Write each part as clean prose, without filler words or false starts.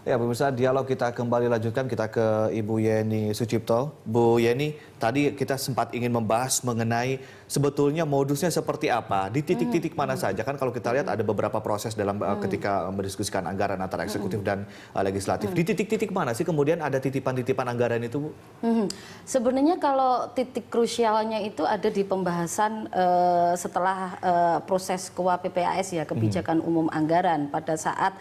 Ya, pemirsa, dialog kita kembali lanjutkan. Kita ke Ibu Yeni Sucipto. Bu Yeni, tadi kita sempat ingin membahas mengenai sebetulnya modusnya seperti apa, di titik-titik mana saja. Kan kalau kita lihat ada beberapa proses dalam ketika mendiskusikan anggaran antara eksekutif dan legislatif. Di titik-titik mana sih kemudian ada titipan-titipan anggaran itu, Bu? Sebenarnya kalau titik krusialnya itu ada di pembahasan setelah proses KUA PPAS ya, kebijakan umum anggaran, pada saat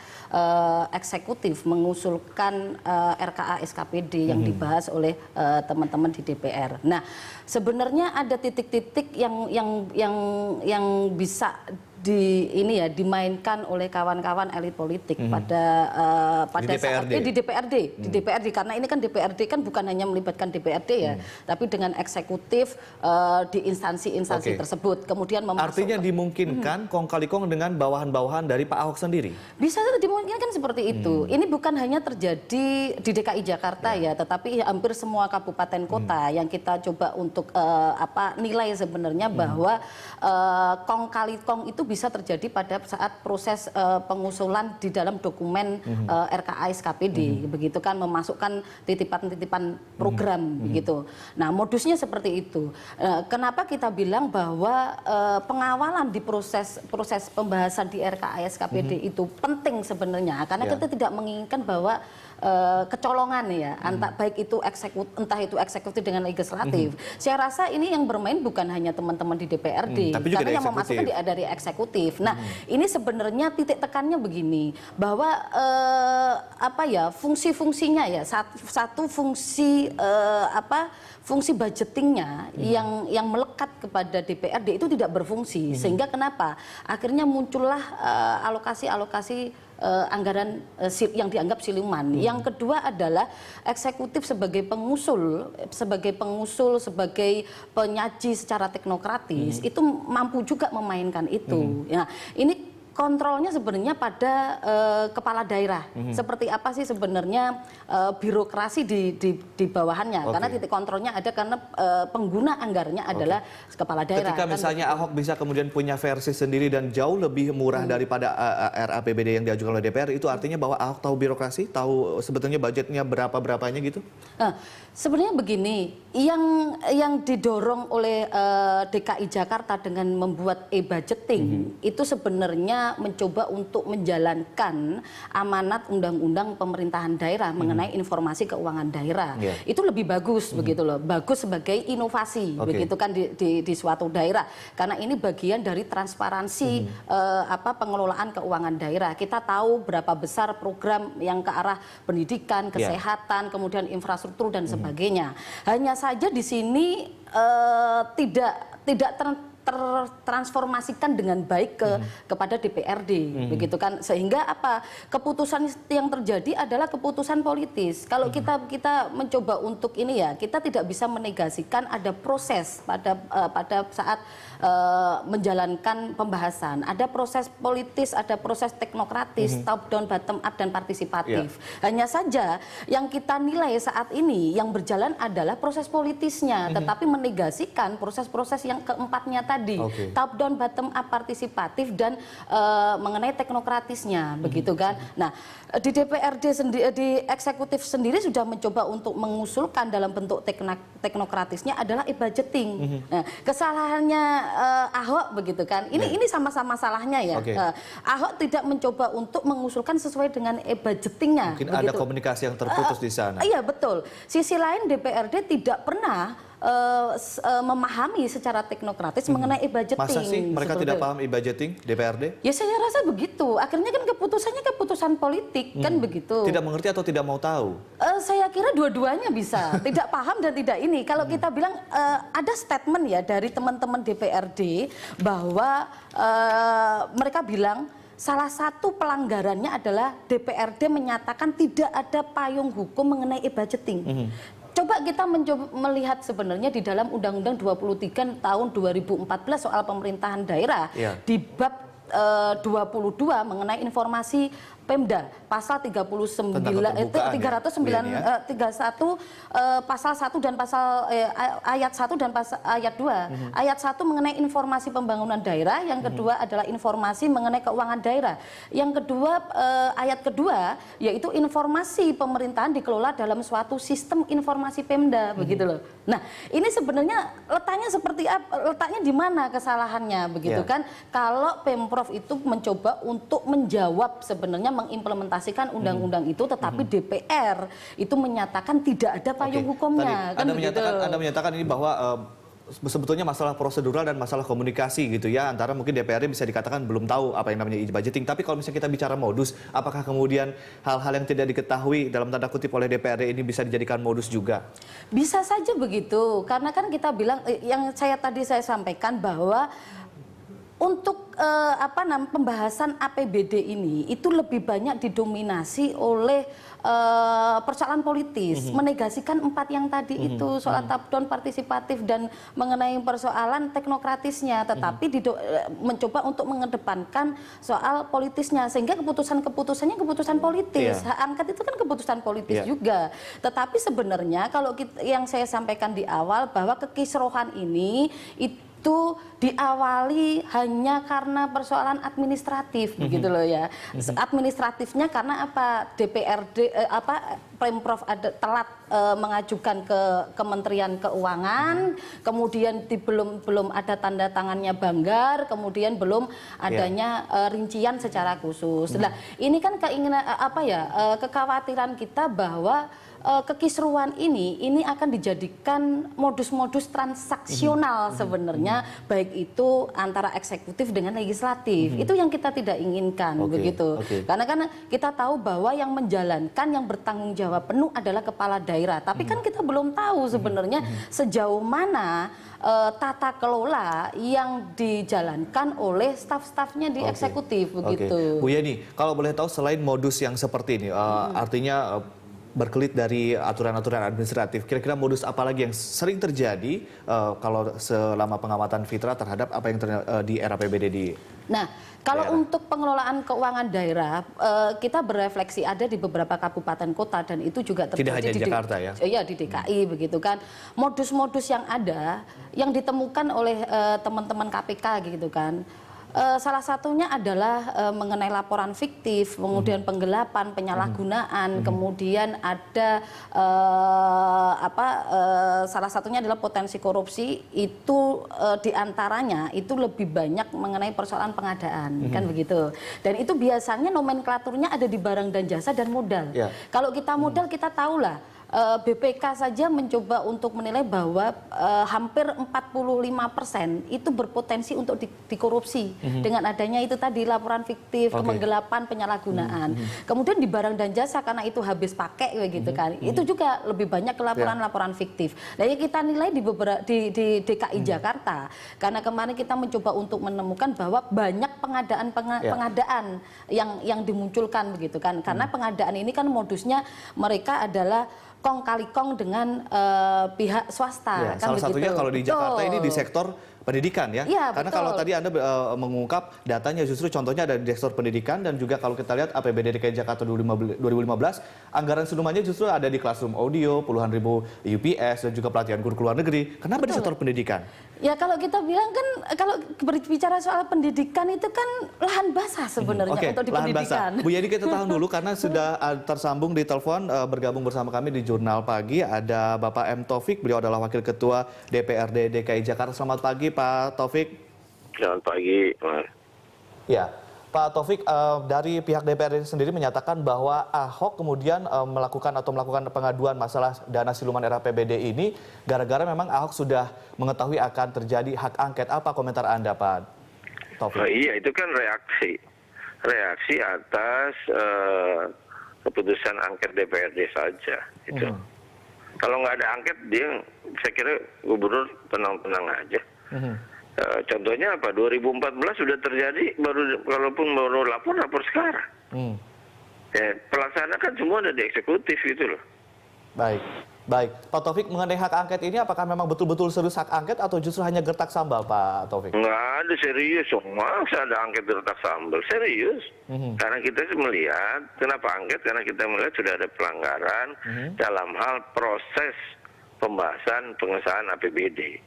eksekutif mengusulkan RKA SKPD yang dibahas oleh teman-teman di DPR. Nah, sebenarnya ada titik-titik yang bisa dimainkan oleh kawan-kawan elit politik pada saat di DPRD karena ini kan DPRD kan bukan hanya melibatkan DPRD ya, tapi dengan eksekutif di instansi-instansi tersebut, kemudian artinya dimungkinkan kong kali kong dengan bawahan-bawahan dari Pak Ahok sendiri. Bisa dimungkinkan seperti itu. Ini bukan hanya terjadi di DKI Jakarta ya, tetapi hampir semua kabupaten kota yang kita coba untuk nilai sebenarnya bahwa kong kali kong itu bisa terjadi pada saat proses pengusulan di dalam dokumen RKA SKPD, begitu kan, memasukkan titipan-titipan program begitu. Nah, modusnya seperti itu. Kenapa kita bilang bahwa pengawalan di proses pembahasan di RKA SKPD itu penting sebenarnya, karena kita tidak menginginkan bahwa kecolongan ya, baik itu entah itu eksekutif dengan legislatif. Saya rasa ini yang bermain bukan hanya teman-teman di DPRD, karena yang memasukkan dari eksekutif. Nah, ini sebenarnya titik tekannya begini, bahwa fungsi-fungsinya ya, satu fungsi fungsi budgetingnya yang melekat kepada DPRD itu tidak berfungsi, sehingga kenapa akhirnya muncullah alokasi-alokasi anggaran yang dianggap siluman. Yang kedua adalah eksekutif sebagai pengusul, sebagai penyaji secara teknokratis, itu mampu juga memainkan itu. Nah, ini kontrolnya sebenarnya pada kepala daerah. Seperti apa sih sebenarnya birokrasi di bawahannya? Karena titik kontrolnya ada karena pengguna anggarannya adalah kepala daerah. Ketika misalnya Ahok bisa kemudian punya versi sendiri dan jauh lebih murah daripada RAPBD yang diajukan oleh DPR, itu artinya bahwa Ahok tahu birokrasi, tahu sebetulnya budgetnya berapa-berapanya gitu? Sebenarnya begini, yang didorong oleh DKI Jakarta dengan membuat e-budgeting itu sebenarnya mencoba untuk menjalankan amanat undang-undang pemerintahan daerah mengenai informasi keuangan daerah. Itu lebih bagus begitu loh, bagus sebagai inovasi begitu kan di suatu daerah, karena ini bagian dari transparansi pengelolaan keuangan daerah. Kita tahu berapa besar program yang ke arah pendidikan, kesehatan, kemudian infrastruktur dan sebagainya. Hanya saja di sini tidak tertransformasikan dengan baik kepada DPRD, begitu kan, sehingga keputusan yang terjadi adalah keputusan politis. Kalau kita mencoba untuk ini ya, kita tidak bisa menegasikan ada proses pada saat menjalankan pembahasan, ada proses politis, ada proses teknokratis, top down, bottom up, dan partisipatif. Hanya saja yang kita nilai saat ini yang berjalan adalah proses politisnya, tetapi menegasikan proses-proses yang keempatnya tadi, top down, bottom up, partisipatif, dan mengenai teknokratisnya, begitu kan. Nah, di DPRD sendiri, di eksekutif sendiri sudah mencoba untuk mengusulkan dalam bentuk teknokratisnya adalah e-budgeting. Nah, kesalahannya Ahok begitu kan. Ini sama-sama salahnya ya. Ahok tidak mencoba untuk mengusulkan sesuai dengan e-budgetingnya. Mungkin ada komunikasi yang terputus di sana. Iya, betul. Sisi lain DPRD tidak pernah memahami secara teknokratis mengenai e-budgeting. Masa sih mereka tidak paham e-budgeting DPRD? Ya, saya rasa begitu. Akhirnya kan keputusannya keputusan politik kan begitu. Tidak mengerti atau tidak mau tahu? Saya kira dua-duanya bisa. Tidak paham dan tidak ini. Kalau kita bilang ada statement ya dari teman-teman DPRD bahwa mereka bilang salah satu pelanggarannya adalah DPRD menyatakan tidak ada payung hukum mengenai e-budgeting. Coba kita melihat sebenarnya di dalam Undang-Undang 23 tahun 2014 soal pemerintahan daerah, di bab 22 mengenai informasi Pemda, pasal 39 itu 309 31 pasal 1 dan pasal ayat 1 dan pasal ayat 2. Ayat 1 mengenai informasi pembangunan daerah, yang kedua adalah informasi mengenai keuangan daerah. Yang kedua ayat kedua yaitu informasi pemerintahan dikelola dalam suatu sistem informasi Pemda, begitu loh. Nah, ini sebenarnya letaknya seperti apa? Letaknya di mana kesalahannya, begitu kan? Kalau Pemprov itu mencoba untuk menjawab, sebenarnya mengimplementasikan undang-undang itu, tetapi DPR itu menyatakan tidak ada payung hukumnya. Tadi Kan Anda menyatakan ini bahwa sebetulnya masalah prosedural dan masalah komunikasi gitu ya, antara mungkin DPR bisa dikatakan belum tahu apa yang namanya e-budgeting. Tapi kalau misalnya kita bicara modus, apakah kemudian hal-hal yang tidak diketahui dalam tanda kutip oleh DPRD ini bisa dijadikan modus juga? bisa saja begitu, karena kan kita bilang yang saya sampaikan bahwa untuk pembahasan APBD ini itu lebih banyak didominasi oleh persoalan politis, menegasikan 4 yang tadi itu, soal top down partisipatif dan mengenai persoalan teknokratisnya, tetapi mencoba untuk mengedepankan soal politisnya, sehingga keputusannya keputusan politis. Hak angket itu kan keputusan politis juga. Tetapi sebenarnya kalau yang saya sampaikan di awal bahwa kekisruhan ini itu diawali hanya karena persoalan administratif, begitu loh ya. Administratifnya karena apa? DPRD Pemprov telat mengajukan ke Kementerian Keuangan, kemudian belum ada tanda tangannya Banggar, kemudian belum adanya rincian secara khusus. Nah, ini kan keinginan kekhawatiran kita bahwa kekisruhan ini akan dijadikan modus-modus transaksional sebenarnya, baik itu antara eksekutif dengan legislatif. Itu yang kita tidak inginkan, begitu. Karena kan kita tahu bahwa yang menjalankan, yang bertanggung jawab penuh adalah kepala daerah. Tapi kan kita belum tahu sebenarnya sejauh mana tata kelola yang dijalankan oleh staf-stafnya di eksekutif, begitu. Bu Yeni, kalau boleh tahu selain modus yang seperti ini, artinya berkelit dari aturan-aturan administratif, kira-kira modus apa lagi yang sering terjadi kalau selama pengamatan Fitra terhadap apa yang di era APBD di Nah, kalau untuk pengelolaan keuangan daerah, kita berefleksi ada di beberapa kabupaten kota dan itu juga terjadi tidak hanya di Jakarta ya? Iya, di DKI begitu kan. Modus-modus yang ada, yang ditemukan oleh teman-teman KPK gitu kan. Salah satunya adalah mengenai laporan fiktif, kemudian penggelapan, penyalahgunaan, kemudian ada salah satunya adalah potensi korupsi, itu diantaranya itu lebih banyak mengenai persoalan pengadaan, kan begitu. Dan itu biasanya nomenklaturnya ada di barang dan jasa dan modal. Kalau kita modal, kita tahulah. BPK saja mencoba untuk menilai bahwa hampir 45% itu berpotensi untuk dikorupsi dengan adanya itu tadi laporan fiktif, penggelapan, penyalahgunaan. Kemudian di barang dan jasa karena itu habis pakai gitu kan. Itu juga lebih banyak laporan-laporan fiktif. Nah, yang kita nilai di DKI Jakarta, karena kemarin kita mencoba untuk menemukan bahwa banyak pengadaan yang dimunculkan begitu kan. Karena pengadaan ini kan modusnya mereka adalah kong kali kong dengan pihak swasta. Kan salah satunya begitu. kalau di Jakarta ini di sektor pendidikan ya. Karena kalau tadi Anda mengungkap datanya justru contohnya ada di sektor pendidikan, dan juga kalau kita lihat APBD DKI Jakarta 2015, anggaran seluruhnya justru ada di classroom audio, puluhan ribu UPS, dan juga pelatihan guru ke luar negeri. Kenapa di sektor pendidikan? Ya kalau kita bilang kan, kalau berbicara soal pendidikan itu kan lahan basah sebenarnya untuk di pendidikan. Bu Yeni, kita tahan dulu karena sudah tersambung di telepon, bergabung bersama kami di Jurnal Pagi. Ada Bapak M. Taufik, beliau adalah Wakil Ketua DPRD DKI Jakarta. Selamat pagi Pak Taufik. Selamat pagi, Mas. Ya, Pak Taufik, dari pihak DPRD sendiri menyatakan bahwa Ahok kemudian melakukan pengaduan masalah dana siluman era APBD ini gara-gara memang Ahok sudah mengetahui akan terjadi hak angket. Apa komentar Anda, Pak Taufik? Iya, itu kan reaksi atas keputusan angket DPRD saja. Itu. Kalau nggak ada angket, saya kira gubernur tenang-tenang aja. Contohnya apa? 2014 sudah terjadi, kalaupun baru lapor sekarang. Pelaksana kan semua ada di eksekutif gitu loh. Baik. Baik, Pak Taufik, mengenai hak angket ini apakah memang betul-betul serius hak angket atau justru hanya gertak sambal, Pak Taufik? Nggak ada serius, masa ada angket retak sambal, serius. Karena kita melihat, kenapa angket? Karena kita melihat sudah ada pelanggaran dalam hal proses pembahasan pengesahan APBD.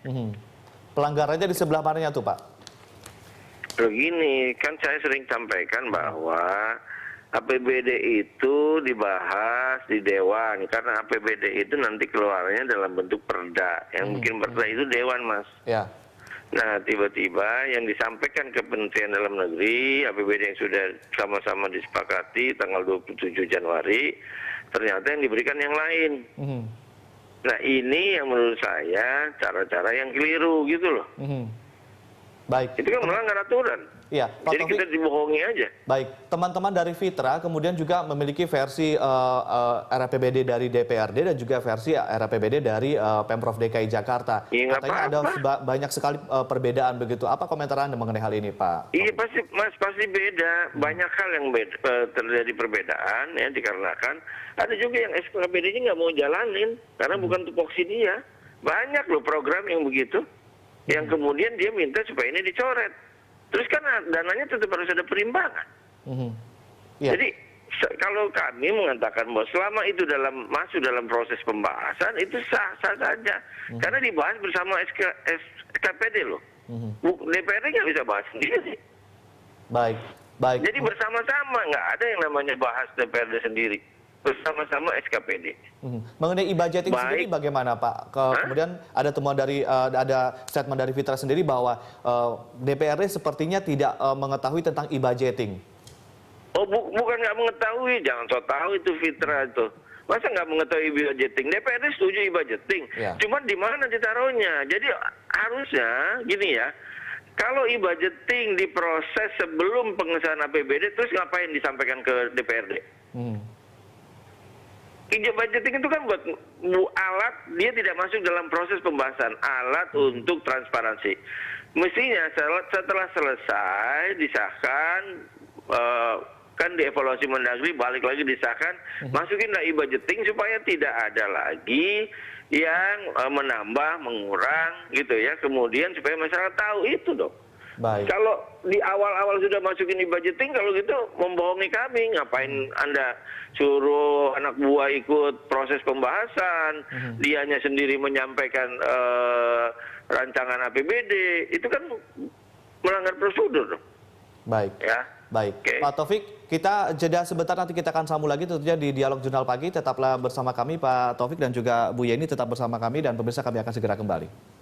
Pelanggarannya di sebelah mananya tuh, Pak? Begini, kan saya sering sampaikan bahwa APBD itu dibahas di Dewan, karena APBD itu nanti keluarnya dalam bentuk perda. Yang bikin perda itu Dewan, Mas. Ya. Nah, tiba-tiba yang disampaikan ke Kementerian Dalam Negeri, APBD yang sudah sama-sama disepakati tanggal 27 Januari, ternyata yang diberikan yang lain. Nah, ini yang menurut saya cara-cara yang keliru gitu loh. Baik. Itu kan melanggar aturan. Iya, Pak Jadi Taufik. kita dibohongi aja. Baik, teman-teman dari Fitra kemudian juga memiliki versi RAPBD dari DPRD dan juga versi RAPBD dari Pemprov DKI Jakarta. Ya, nggak Katanya ada banyak sekali perbedaan begitu. Apa komentar Anda mengenai hal ini, Pak? Iya pasti, Mas, pasti beda. Banyak hal yang terjadi perbedaan ya, dikarenakan ada juga yang SKPD-nya nggak mau jalanin karena bukan tupoksi dia. Banyak loh program yang begitu, yang kemudian dia minta supaya ini dicoret. Terus kan dananya tetap harus ada perimbangan. Ya. Jadi kalau kami mengatakan bahwa selama itu masuk dalam proses pembahasan itu sah-sah saja. Karena dibahas bersama SKPD loh. DPRD nggak bisa bahas sendiri. Baik, baik. Jadi bersama-sama, nggak ada yang namanya bahas DPRD sendiri. Bersama-sama SKPD. Mengenai e-budgeting Baik. sendiri bagaimana, Pak? Kemudian ada temuan dari ada statement dari Fitra sendiri bahwa DPRD sepertinya tidak mengetahui tentang e-budgeting. Oh, bukan nggak mengetahui, jangan so tahu itu Fitra itu. Masa nggak mengetahui e-budgeting? DPRD setuju e-budgeting. Ya. Cuman di mana ditaruhnya? Jadi harusnya gini ya, kalau e-budgeting diproses sebelum pengesahan APBD, terus ngapain disampaikan ke DPRD? E-budgeting itu kan buat alat, dia tidak masuk dalam proses pembahasan, alat untuk transparansi. Mestinya setelah selesai disahkan, kan dievaluasi Mendagri, balik lagi disahkan, masukinlah e-budgeting supaya tidak ada lagi yang menambah, mengurang gitu ya. Kemudian supaya masyarakat tahu itu dong. Baik. Kalau di awal-awal sudah masukin e-budgeting, kalau gitu membohongi kami. Ngapain Anda suruh anak buah ikut proses pembahasan, dianya sendiri menyampaikan rancangan APBD, itu kan melanggar prosedur dong. Baik. Ya. Baik. Oke. Pak Taufik, kita jeda sebentar, nanti kita akan sambung lagi tentunya di Dialog Jurnal Pagi. Tetaplah bersama kami, Pak Taufik, dan juga Bu Yeni tetap bersama kami, dan pemirsa kami akan segera kembali.